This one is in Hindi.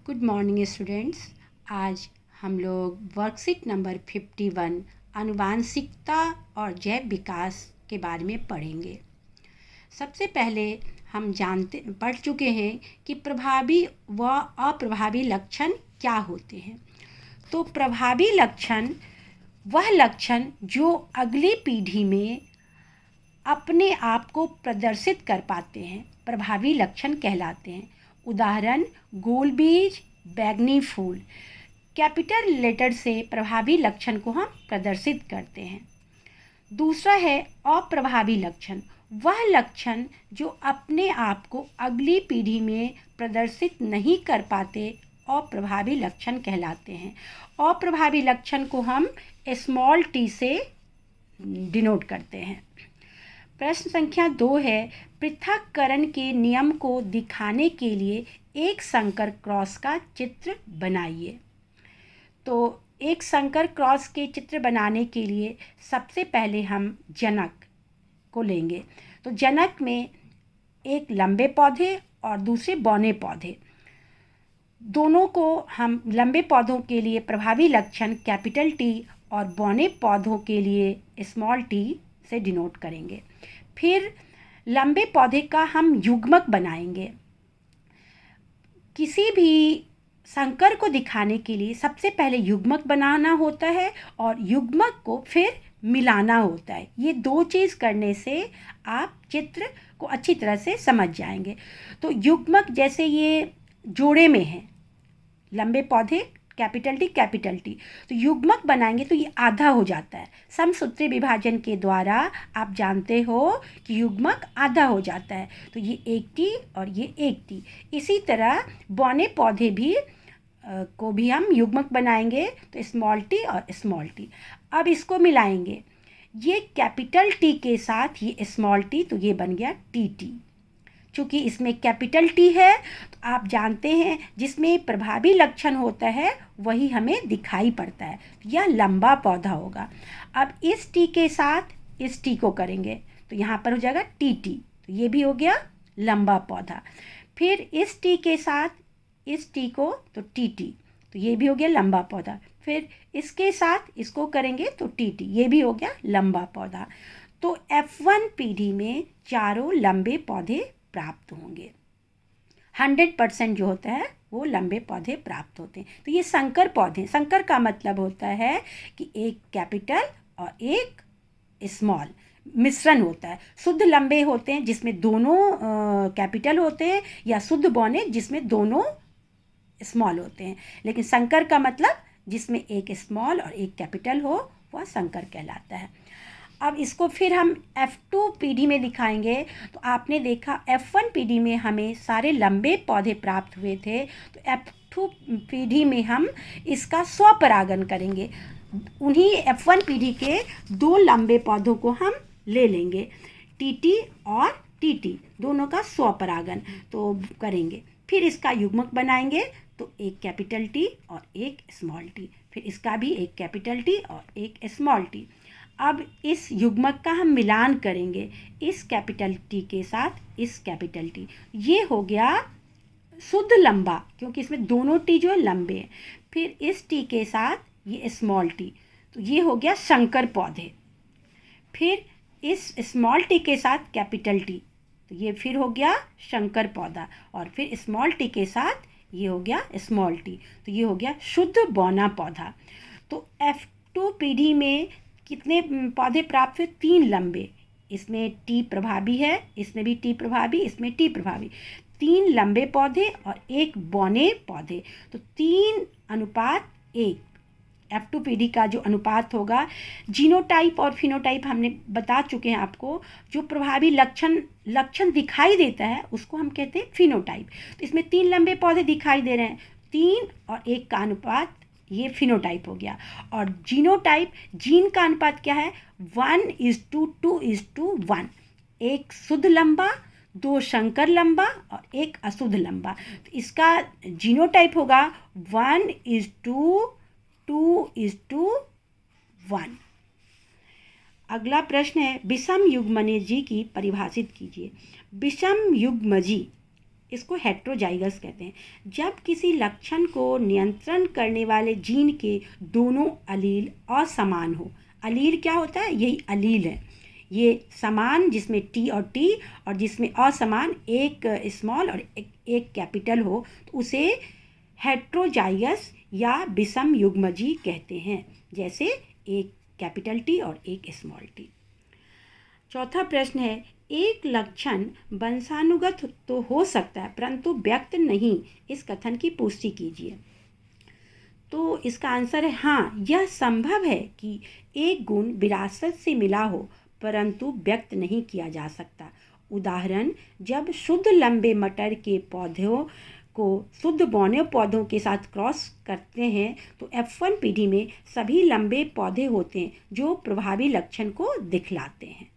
Good morning students. आज हम लोग वर्कशीट नंबर 51 आनुवांशिकता और जैव विकास के बारे में पढ़ेंगे। सबसे पहले हम पढ़ चुके हैं कि प्रभावी व अप्रभावी लक्षण क्या होते हैं। तो प्रभावी लक्षण वह लक्षण जो अगली पीढ़ी में अपने आप को प्रदर्शित कर पाते हैं, प्रभावी लक्षण कहलाते हैं। उदाहरण गोल बीज, बैंगनी फूल। कैपिटल लेटर से प्रभावी लक्षण को हम प्रदर्शित करते हैं। दूसरा है अप्रभावी लक्षण, वह लक्षण जो अपने आप को अगली पीढ़ी में प्रदर्शित नहीं कर पाते, अप्रभावी लक्षण कहलाते हैं। अप्रभावी लक्षण को हम स्मॉल टी से डिनोट करते हैं। प्रश्न संख्या 2 है, पृथक्करण के नियम को दिखाने के लिए एक संकर क्रॉस का चित्र बनाइए। तो एक संकर क्रॉस के चित्र बनाने के लिए सबसे पहले हम जनक को लेंगे। तो जनक में एक लंबे पौधे और दूसरे बौने पौधे, दोनों को हम लंबे पौधों के लिए प्रभावी लक्षण कैपिटल टी और बौने पौधों के लिए स्मॉल टी से डिनोट करेंगे। फिर लंबे पौधे का हम युग्मक बनाएंगे। किसी भी संकर को दिखाने के लिए सबसे पहले युग्मक बनाना होता है और युग्मक को फिर मिलाना होता है। ये दो चीज़ करने से आप चित्र को अच्छी तरह से समझ जाएंगे। तो युग्मक जैसे ये जोड़े में है, लंबे पौधे कैपिटल टी, तो युग्मक बनाएंगे तो ये आधा हो जाता है। समसूत्री विभाजन के द्वारा आप जानते हो कि युग्मक आधा हो जाता है, तो ये एक टी और ये एक टी। इसी तरह बौने पौधे भी को भी हम युग्मक बनाएंगे, तो स्मॉल टी और स्मॉल टी। अब इसको मिलाएंगे, ये कैपिटल टी के साथ ये स्मॉल टी, तो ये बन गया टी टी। चूँकि इसमें कैपिटल टी है तो आप जानते हैं जिसमें प्रभावी लक्षण होता है वही हमें दिखाई पड़ता है, यह लंबा पौधा होगा। अब इस टी के साथ इस टी को करेंगे तो यहाँ पर हो जाएगा टी टी, तो ये भी हो गया लंबा पौधा। फिर इस टी के साथ इस टी को तो टी टी, तो ये भी हो गया लंबा पौधा। फिर इसके साथ इसको करेंगे तो टी टी, ये भी हो गया लंबा पौधा। तो F1 पीढ़ी में चारों लंबे पौधे प्राप्त होंगे। 100% जो होता है वो लंबे पौधे प्राप्त होते हैं। तो ये संकर पौधे, संकर का मतलब होता है कि एक कैपिटल और एक स्मॉल मिश्रण होता है। शुद्ध लंबे होते हैं जिसमें दोनों कैपिटल होते हैं, या शुद्ध बौने जिसमें दोनों स्मॉल होते हैं। लेकिन संकर का मतलब जिसमें एक स्मॉल और एक कैपिटल हो, वह संकर कहलाता है। अब इसको फिर हम F2 पीढ़ी में दिखाएंगे। तो आपने देखा F1 पीढ़ी में हमें सारे लंबे पौधे प्राप्त हुए थे, तो F2 पीढ़ी में हम इसका स्वपरागन करेंगे। उन्हीं F1 पीढ़ी के दो लंबे पौधों को हम ले लेंगे, TT और TT, दोनों का स्वपरागन तो करेंगे। फिर इसका युग्मक बनाएंगे, तो एक कैपिटल टी और एक स्मॉल टी, फिर इसका भी एक कैपिटल टी और एक स्मॉल टी। अब इस युग्मक का हम मिलान करेंगे, इस कैपिटल टी के साथ इस कैपिटल टी, ये हो गया शुद्ध लंबा, क्योंकि इसमें दोनों टी जो है लंबे हैं। फिर इस टी के साथ ये स्मॉल टी, तो ये हो गया संकर पौधे। फिर इस स्मॉल टी के साथ कैपिटल टी, तो ये फिर हो गया शंकर पौधा। और फिर स्मॉल टी के साथ ये हो गया स्मॉल टी, तो ये हो गया शुद्ध बौना पौधा। तो F2 पीढ़ी में कितने पौधे प्राप्त हुए? 3 लंबे, इसमें टी प्रभावी है, इसमें भी टी प्रभावी, इसमें टी प्रभावी। 3 लंबे पौधे और एक बौने पौधे, तो 3:1। F2 पीढ़ी का जो अनुपात होगा, जीनोटाइप और फिनोटाइप हमने बता चुके हैं आपको। जो प्रभावी लक्षण दिखाई देता है उसको हम कहते हैं फिनोटाइप। तो इसमें 3 लंबे पौधे दिखाई दे रहे हैं, 3 और 1 का अनुपात, ये फिनोटाइप हो गया। और जीनोटाइप, जीन का अनुपात क्या है? 1:2:1। एक शुद्ध लंबा, 2 शंकर लंबा और 1 अशुद्ध लंबा, तो इसका जीनोटाइप होगा 1:2:1। अगला प्रश्न है, विषम युग्मजी की परिभाषित कीजिए। विषम युग्मजी इसको हेट्रोजाइगस कहते हैं। जब किसी लक्षण को नियंत्रण करने वाले जीन के दोनों अलील असमान हो। अलील क्या होता है? यही अलील है। ये समान जिसमें टी और टी, और जिसमें असमान एक स्मॉल और एक कैपिटल हो, तो उसे हेट्रोजाइगस या विषम युग्मजी कहते हैं। जैसे एक कैपिटल टी और एक स्मॉल टी। चौथा प्रश्न है, एक लक्षण वंशानुगत तो हो सकता है परंतु व्यक्त नहीं, इस कथन की पुष्टि कीजिए। तो इसका आंसर है हाँ, यह संभव है कि एक गुण विरासत से मिला हो परंतु व्यक्त नहीं किया जा सकता। उदाहरण, जब शुद्ध लंबे मटर के पौधों को शुद्ध बौने पौधों के साथ क्रॉस करते हैं तो F1 पीढ़ी में सभी लंबे पौधे होते हैं जो प्रभावी लक्षण को दिखलाते हैं।